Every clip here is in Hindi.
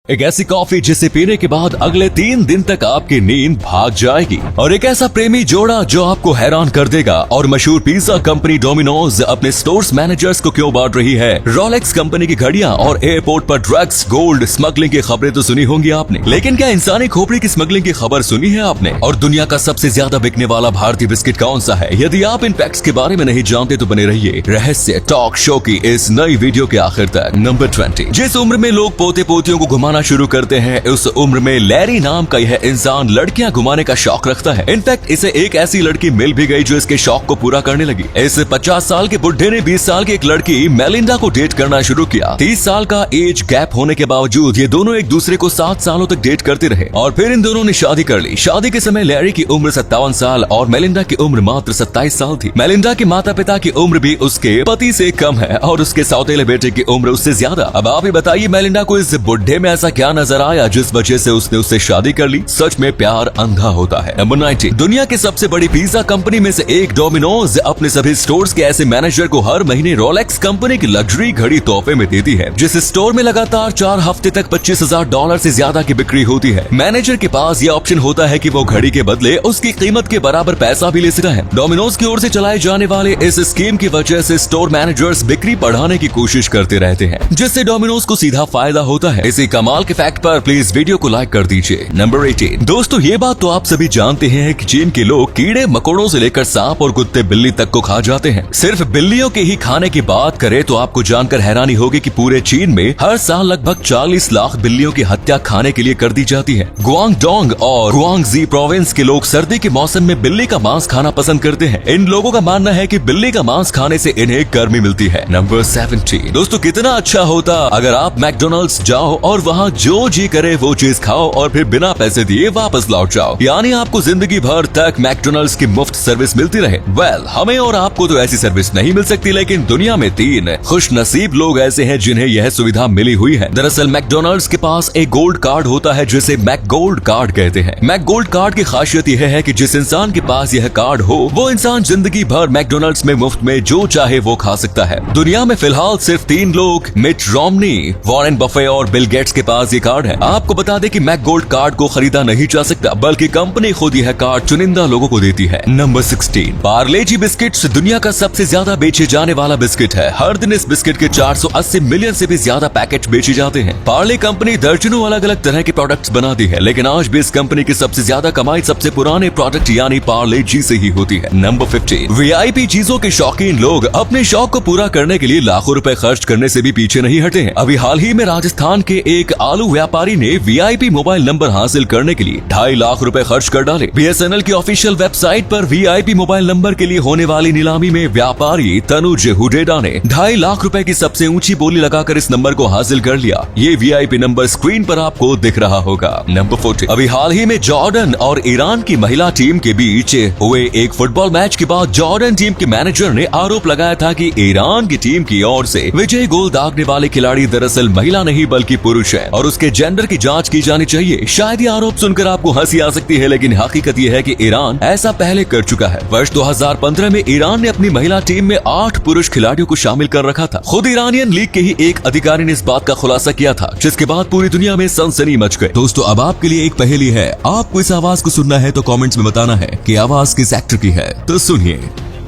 एक ऐसी कॉफी जिसे पीने के बाद अगले 3 दिन तक आपकी नींद भाग जाएगी, और एक ऐसा प्रेमी जोड़ा जो आपको हैरान कर देगा। और मशहूर पिज्जा कंपनी डोमिनोज अपने स्टोर्स मैनेजर्स को क्यों बांट रही है। रोलेक्स कंपनी की घड़ियां और एयरपोर्ट पर ड्रग्स, गोल्ड स्मगलिंग की खबरें तो सुनी होंगी आपने, लेकिन क्या इंसानी खोपड़ी की स्मगलिंग की खबर सुनी है आपने। और दुनिया का सबसे ज्यादा बिकने वाला भारतीय बिस्किट कौन सा है। यदि आप इन फैक्ट्स के बारे में नहीं जानते तो बने रहिए रहस्य टॉक शो की इस नई वीडियो के आखिर तक। नंबर 20। जिस उम्र में लोग पोते पोतियों को घुमाना शुरू करते हैं, उस उम्र में लैरी नाम का यह इंसान लड़कियां घुमाने का शौक रखता है। इनफैक्ट इसे एक ऐसी लड़की मिल भी गई जो इसके शौक को पूरा करने लगी। इस 50 साल के बुढ़े ने 20 साल की एक लड़की मेलिंडा को डेट करना शुरू किया। 30 साल का एज गैप होने के बावजूद ये दोनों एक दूसरे को 7 सालों तक डेट करते रहे और फिर इन दोनों ने शादी कर ली। शादी के समय लैरी की उम्र 57 साल और मेलिंडा की उम्र मात्र 27 साल थी। मेलिंडा के माता पिता की उम्र भी उसके पति से कम है और उसके सौतेले बेटे की उम्र उससे ज्यादा। अब आप ही बताइए मेलिंडा को इस बुढ़े में ऐसा क्या नजर आया जिस वजह से उसने उससे शादी कर ली। सच में प्यार अंधा होता है। नंबर 19। दुनिया की सबसे बड़ी पिज्जा कंपनी में से एक डोमिनोज अपने सभी स्टोर्स के ऐसे मैनेजर को हर महीने रोलेक्स कंपनी की लग्जरी घड़ी तोहफे में देती है। जिस स्टोर में लगातार 4 हफ्ते तक $25,000 से ज्यादा की बिक्री होती है, मैनेजर के पास ये ऑप्शन होता है कि वो घड़ी के बदले उसकी कीमत के बराबर पैसा भी ले सकता है। डोमिनोज की ओर से चलाए जाने वाले इस स्कीम की वजह से स्टोर मैनेजर्स बिक्री बढ़ाने की कोशिश करते रहते हैं, जिससे डोमिनोज को सीधा फायदा होता है। इसी कमाल के फैक्ट पर प्लीज वीडियो को लाइक कर दीजिए। नंबर 18। दोस्तों ये बात तो आप सभी जानते हैं कि चीन के लोग कीड़े मकोड़ों से लेकर सांप और कुत्ते बिल्ली तक को खा जाते हैं। सिर्फ बिल्लियों के ही खाने की बात करें तो आपको जानकर हैरानी होगी कि पूरे चीन में हर साल लगभग 40 लाख बिल्लियों की हत्या खाने के लिए कर दी जाती है। गुआंगडोंग और गुआंगजी प्रोविंस के लोग सर्दी के मौसम में बिल्ली का मांस खाना पसंद करते हैं। इन लोगों का मानना है कि बिल्ली का मांस खाने से इन्हें गर्मी मिलती है। नंबर 17। दोस्तों कितना अच्छा होता अगर आप मैकडोनल्ड्स जाओ और वहाँ जो जी करे वो चीज खाओ और फिर बिना पैसे दिए वापस लौट जाओ, यानी आपको जिंदगी भर तक मैकडोनल्ड्स की मुफ्त सर्विस मिलती रहे। वेल, हमें और आपको तो ऐसी सर्विस नहीं मिल सकती, लेकिन दुनिया में 3 खुशनसीब लोग ऐसे हैं जिन्हें यह सुविधा मिली हुई है। दरअसल मैकडोनल्ड्स के पास एक गोल्ड कार्ड होता है जिसे मैक गोल्ड कार्ड कहते हैं। मैक गोल्ड कार्ड की खासियत यह है कि जिस इंसान के पास यह कार्ड हो वो इंसान जिंदगी भर मैकडोनल्ड्स में मुफ्त में जो चाहे वो खा सकता है। दुनिया में फिलहाल सिर्फ 3 लोग, मिट रोमनी, वॉरेन बफे और बिल गेट्स के पास ये कार्ड है। आपको बता दें कि मैक गोल्ड कार्ड को खरीदा नहीं जा सकता, बल्कि कंपनी खुद यह कार्ड चुनिंदा लोगों को देती है। नंबर 16। पार्ले जी बिस्किट्स दुनिया का सबसे ज्यादा बेचे जाने वाला बिस्किट है। हर दिन इस बिस्किट के 480 मिलियन से भी ज्यादा पैकेट बेचे जाते हैं। पार्ले कंपनी दर्जनों अलग अलग तरह के प्रोडक्ट्स बनाती है, लेकिन आज भी इस कंपनी की सबसे ज्यादा कमाई सबसे पुराने प्रोडक्ट यानी पार्ले जी से ही होती है। नंबर 15। वीआईपी चीजों के शौकीन लोग अपने शौक को पूरा करने के लिए लाखों रुपए खर्च करने से भी पीछे नहीं हटे हैं। अभी हाल ही में राजस्थान के एक आलू व्यापारी ने वीआईपी मोबाइल नंबर हासिल करने के लिए 2.5 लाख रुपए खर्च कर डाले। बीएसएनएल की ऑफिशियल वेबसाइट पर वीआईपी मोबाइल नंबर के लिए होने वाली नीलामी में व्यापारी तनुज हुडेडा ने 2.5 लाख रुपए की सबसे ऊंची बोली लगाकर इस नंबर को हासिल कर लिया। ये वीआईपी नंबर स्क्रीन पर आपको दिख रहा होगा। नंबर 14। अभी हाल ही में जॉर्डन और ईरान की महिला टीम के बीच हुए एक फुटबॉल मैच के बाद जॉर्डन टीम के मैनेजर ने आरोप लगाया था कि ईरान की टीम की ओर से विजयी गोल दागने वाले खिलाड़ी दरअसल महिला नहीं बल्कि पुरुष है और उसके जेंडर की जांच की जानी चाहिए। शायद ये आरोप सुनकर आपको हंसी आ सकती है, लेकिन हकीकत ये है कि ईरान ऐसा पहले कर चुका है। वर्ष 2015 में ईरान ने अपनी महिला टीम में 8 पुरुष खिलाड़ियों को शामिल कर रखा था। खुद ईरानियन लीग के ही एक अधिकारी ने इस बात का खुलासा किया था, जिसके बाद पूरी दुनिया में सनसनी मच गई। दोस्तों अब आपके लिए एक पहेली है। आपको इस आवाज को सुनना है तो कमेंट्स में बताना है कि आवाज किस एक्टर की है। तो सुनिए।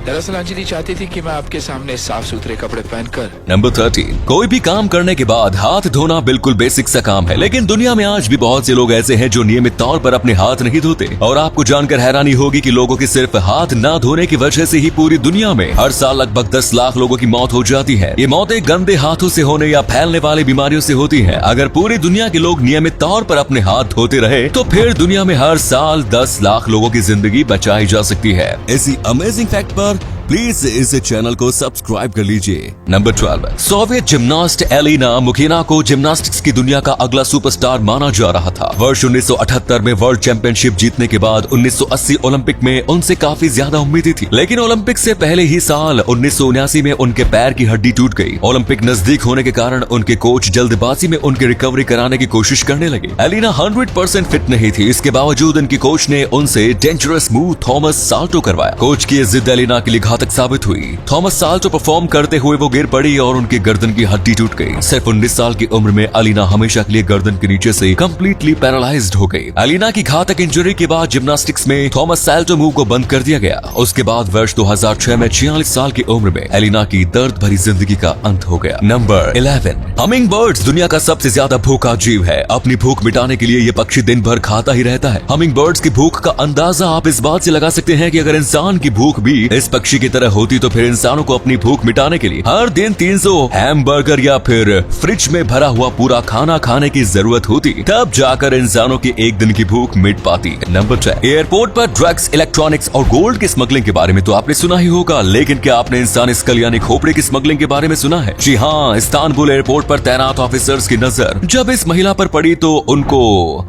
दरअसल अंजलि चाहती थी कि मैं आपके सामने साफ सुथरे कपड़े पहनकर। नंबर 13। कोई भी काम करने के बाद हाथ धोना बिल्कुल बेसिक सा काम है, लेकिन दुनिया में आज भी बहुत से लोग ऐसे हैं जो नियमित तौर पर अपने हाथ नहीं धोते। और आपको जानकर हैरानी होगी कि लोगों की सिर्फ हाथ न धोने की वजह से ही पूरी दुनिया में हर साल लगभग 10 लाख लोगों की मौत हो जाती है। ये मौतें गंदे हाथों से होने या फैलने वाली बीमारियों से होती है। अगर पूरी दुनिया के लोग नियमित तौर पर अपने हाथ धोते रहे तो फिर दुनिया में हर साल 10 लाख लोगों की जिंदगी बचाई जा सकती है। इसी अमेजिंग फैक्ट पर प्लीज इस चैनल को सब्सक्राइब कर लीजिए। नंबर 12। सोवियत जिम्नास्ट एलिना मुखिना को जिम्नास्टिक्स की दुनिया का अगला सुपरस्टार माना जा रहा था। वर्ष 1978 में वर्ल्ड चैंपियनशिप जीतने के बाद 1980 ओलंपिक में उनसे काफी ज्यादा उम्मीदें थी, लेकिन ओलंपिक से पहले ही साल 1979 में उनके पैर की हड्डी टूट गई। ओलंपिक नजदीक होने के कारण उनके कोच जल्दबाजी में उनकी रिकवरी कराने की कोशिश करने लगे। एलिना 100% फिट नहीं थी, इसके बावजूद उनकी कोच ने उनसे डेंजरस मूव थॉमस साल्टो करवाया। कोच की जिद एलिना के लिए घातक साबित हुई। थॉमस साल्टो परफॉर्म करते हुए वो गिर पड़ी और उनकी गर्दन की हड्डी टूट गई। सिर्फ 19 साल की उम्र में अलीना हमेशा के लिए गर्दन के नीचे से कंप्लीटली पैरालाइज्ड हो गई। अलीना की घातक इंजरी के बाद जिम्नास्टिक्स में थॉमस साल्टो मूव को बंद कर दिया गया। उसके बाद वर्ष 2006 में 46 साल की उम्र में अलीना की दर्द भरी जिंदगी का अंत हो गया। नंबर 11, हमिंग बर्ड्स दुनिया का सबसे ज्यादा भूखा जीव है। अपनी भूख मिटाने के लिए ये पक्षी दिन भर खाता ही रहता है। हमिंग बर्ड्स की भूख का अंदाजा आप इस बात से लगा सकते हैं कि अगर इंसान की भूख भी इस पक्षी की तरह होती तो फिर इंसानों को अपनी भूख मिटाने के लिए हर दिन 300 हैमबर्गर या फिर फ्रिज में भरा हुआ पूरा खाना खाने की जरूरत होती, तब जाकर इंसानों की एक दिन की भूख मिट पाती। नंबर 10, एयरपोर्ट पर ड्रग्स, इलेक्ट्रॉनिक्स और गोल्ड की स्मगलिंग के बारे में तो आपने सुना ही होगा, लेकिन क्या आपने इंसानी स्कल यानी खोपड़ी की स्मगलिंग के बारे में सुना है? जी हाँ, इस्तांबुल एयरपोर्ट पर तैनात ऑफिसर्स की नजर जब इस महिला पर पड़ी तो उनको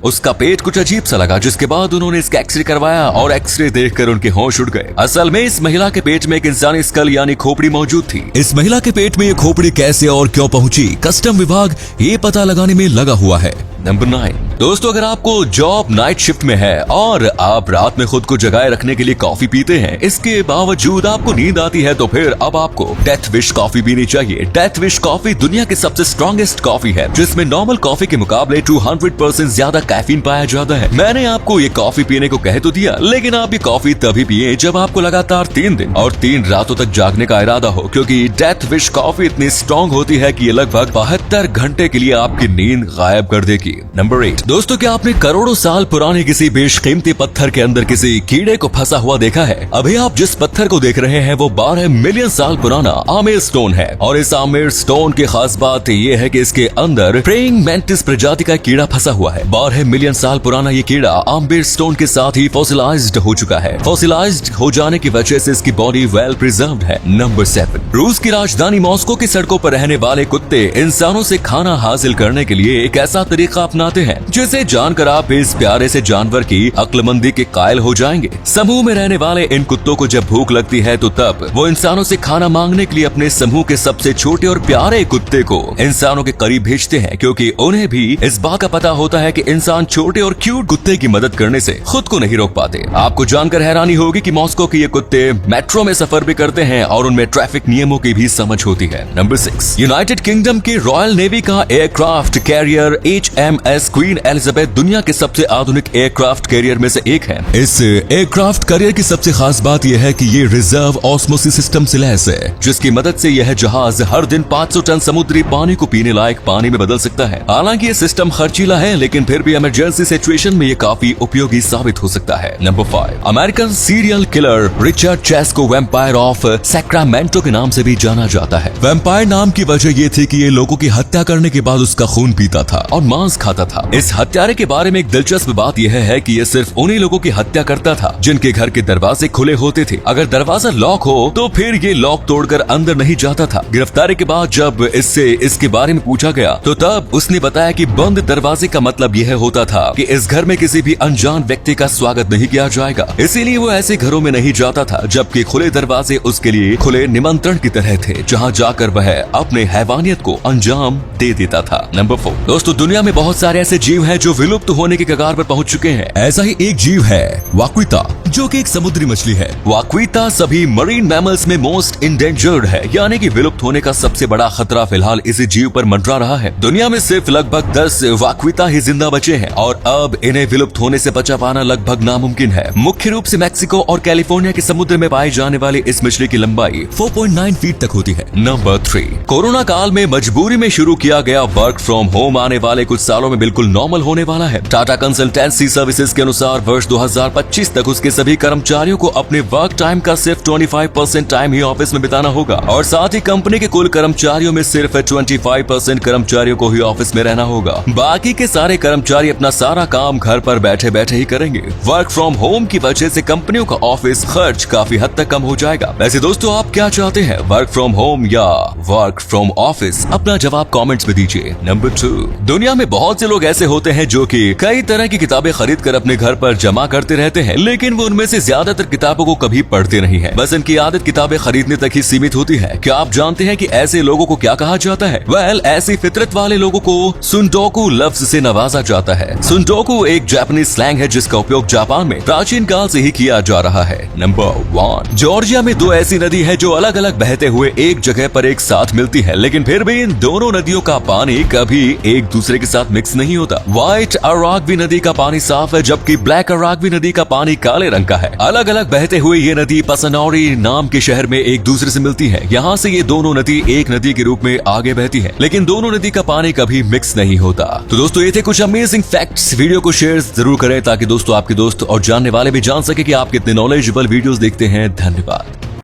उसका पेट कुछ अजीब सा लगा, जिसके बाद उन्होंने इसका एक्सरे करवाया और एक्सरे देखकर उनके होश उड़ गए। असल में इस महिला के पेट में एक इंसानी स्कल यानी खोपड़ी मौजूद थी। इस महिला के पेट में ये खोपड़ी कैसे और क्यों पहुंची, कस्टम विभाग ये पता लगाने में लगा हुआ है। नंबर 9, दोस्तों अगर आपको जॉब नाइट शिफ्ट में है और आप रात में खुद को जगाए रखने के लिए कॉफी पीते हैं, इसके बावजूद आपको नींद आती है, तो फिर अब आपको डेथ विश कॉफी पीनी चाहिए। डेथ विश कॉफी दुनिया की सबसे स्ट्रॉन्गेस्ट कॉफी है, जिसमें नॉर्मल कॉफी के मुकाबले 200% ज्यादा कैफीन पाया जाता है। मैंने आपको ये कॉफी पीने को कह तो दिया, लेकिन आप ये कॉफी तभी पिए जब आपको लगातार 3 दिन और 3 रातों तक जागने का इरादा हो, क्योंकि डेथ विश कॉफी इतनी स्ट्रॉन्ग होती है कि ये लगभग 72 घंटे के लिए आपकी नींद गायब कर देगी। नंबर 8, दोस्तों क्या आपने करोड़ों साल पुराने किसी बेशकीमती पत्थर के अंदर किसी कीड़े को फंसा हुआ देखा है? अभी आप जिस पत्थर को देख रहे हैं वो 12 मिलियन साल पुराना आमेर स्टोन है, और इस आमेर स्टोन की खास बात ये है कि इसके अंदर प्रेइंग मैंटिस प्रजाति का कीड़ा फंसा हुआ है। 12 मिलियन साल पुराना ये कीड़ा आमेर स्टोन के साथ ही फॉसिलाइज्ड हो चुका है। फॉसिलाइज्ड हो जाने की वजह से इसकी बॉडी वेल प्रिजर्व्ड है। नंबर 7, रूस की राजधानी मॉस्को की सड़कों पर रहने वाले कुत्ते इंसानों से खाना हासिल करने के लिए एक ऐसा तरीका अपनाते हैं जिसे जानकर आप इस प्यारे से जानवर की अक्लमंदी के कायल हो जाएंगे। समूह में रहने वाले इन कुत्तों को जब भूख लगती है तो तब वो इंसानों से खाना मांगने के लिए अपने समूह के सबसे छोटे और प्यारे कुत्ते को इंसानों के करीब भेजते हैं, क्योंकि उन्हें भी इस बात का पता होता है कि इंसान छोटे और क्यूट कुत्ते की मदद करने से खुद को नहीं रोक पाते। आपको जानकर हैरानी होगी कि मॉस्को के ये कुत्ते मेट्रो में सफर भी करते हैं और उनमें ट्रैफिक नियमों की भी समझ होती है। नंबर 6, यूनाइटेड किंगडम की रॉयल नेवी का aircraft carrier HMS queen Elizabeth दुनिया के सबसे आधुनिक एयरक्राफ्ट कैरियर में से एक है। इस एयरक्राफ्ट कैरियर की सबसे खास बात यह है कि ये रिजर्व ऑस्मोसिस सिस्टम से लैस है, जिसकी मदद से यह जहाज हर दिन 500 टन समुद्री पानी को पीने लायक पानी में बदल सकता है। हालांकि ये सिस्टम खर्चीला है, लेकिन फिर भी इमरजेंसी सिचुएशन में ये काफी उपयोगी साबित हो सकता है। Number 5, American serial killer Richard Chase को वैम्पायर ऑफ सैक्रामेंटो के नाम से भी जाना जाता है। वैम्पायर नाम की वजह ये थी कि ये लोगों की हत्या करने के बाद उसका खून पीता था और मांस खाता था। इस हत्यारे के बारे में एक दिलचस्प बात यह है कि ये सिर्फ उन्हीं लोगों की हत्या करता था जिनके घर के दरवाजे खुले होते थे। अगर दरवाजा लॉक हो तो फिर ये लॉक तोड़कर अंदर नहीं जाता था। गिरफ्तारी के बाद जब इससे इसके बारे में पूछा गया तो तब उसने बताया कि बंद दरवाजे का मतलब यह होता था कि इस घर में किसी भी अनजान व्यक्ति का स्वागत नहीं किया जाएगा, इसीलिए वो ऐसे घरों में नहीं जाता था, जबकि खुले दरवाजे उसके लिए खुले निमंत्रण की तरह थे, जहाँ जाकर वह अपने हैवानियत को अंजाम दे देता था। नंबर 4, दोस्तों दुनिया में बहुत सारे ऐसे जीव हैं जो विलुप्त होने की कगार पर पहुंच चुके हैं। ऐसा ही एक जीव है वाक्विता, जो कि एक समुद्री मछली है। वाक्विता सभी मरीन मैमल्स में मोस्ट इंडेंजर्ड है, यानी कि विलुप्त होने का सबसे बड़ा खतरा फिलहाल इसी जीव पर मंडरा रहा है। दुनिया में सिर्फ लगभग 10 वाक्विता ही जिंदा बचे हैं और अब इन्हें विलुप्त होने से बचा पाना लगभग नामुमकिन है। मुख्य रूप से मैक्सिको और कैलिफोर्निया के समुद्र में पाई जाने वाली इस मछली की लंबाई 4.9 फीट तक होती है। नंबर 3, कोरोना काल में मजबूरी में शुरू किया गया वर्क फ्रॉम होम आने वाले कुछ सालों में बिल्कुल नॉर्मल होने वाला है। टाटा कंसल्टेंसी सर्विसेज के अनुसार वर्ष 2025 तक उसके सभी कर्मचारियों को अपने वर्क टाइम का सिर्फ 25% टाइम ही ऑफिस में बिताना होगा, और साथ ही कंपनी के कुल कर्मचारियों में सिर्फ 25% कर्मचारियों को ही ऑफिस में रहना होगा। बाकी के सारे कर्मचारी अपना सारा काम घर पर बैठे बैठे ही करेंगे। वर्क फ्रॉम होम की वजह से कंपनियों का ऑफिस खर्च काफी हद तक कम हो जाएगा। वैसे दोस्तों आप क्या चाहते हैं, वर्क फ्रॉम होम या वर्क फ्रॉम ऑफिस? अपना जवाब कमेंट्स में दीजिए। नंबर 2, दुनिया में बहुत से लोग ऐसे होते हैं जो कि कई तरह की किताबें खरीद कर अपने घर पर जमा करते रहते हैं, लेकिन वो उनमें से ज्यादातर किताबों को कभी पढ़ते नहीं है। बस इनकी आदत किताबें खरीदने तक ही सीमित होती है। क्या आप जानते हैं कि ऐसे लोगों को क्या कहा जाता है? वेल, ऐसी फितरत वाले लोगों को सुंडोकू लफ्ज से नवाजा जाता है। सुंडोकू एक जापानीज स्लैंग है जिसका उपयोग जापान में प्राचीन काल से ही किया जा रहा है। नंबर 1, जॉर्जिया में दो ऐसी नदी है जो अलग अलग बहते हुए एक जगह पर एक साथ मिलती है, लेकिन फिर भी इन दोनों नदियों का पानी कभी एक दूसरे के साथ मिक्स नहीं होता। व्हाइट अराग्वी नदी का पानी साफ है, जबकि ब्लैक अराग्वी नदी का पानी काले रंग का है। अलग अलग बहते हुए ये नदी पसनौरी नाम के शहर में एक दूसरे से मिलती है। यहाँ से ये दोनों नदी एक नदी के रूप में आगे बहती है, लेकिन दोनों नदी का पानी कभी मिक्स नहीं होता। तो दोस्तों, ये थे कुछ अमेजिंग फैक्ट्स। वीडियो को शेयर जरूर करें ताकि दोस्तों आपके दोस्त और जानने वाले भी जान सके कि आप कितने नॉलेजेबल वीडियोस देखते हैं। धन्यवाद।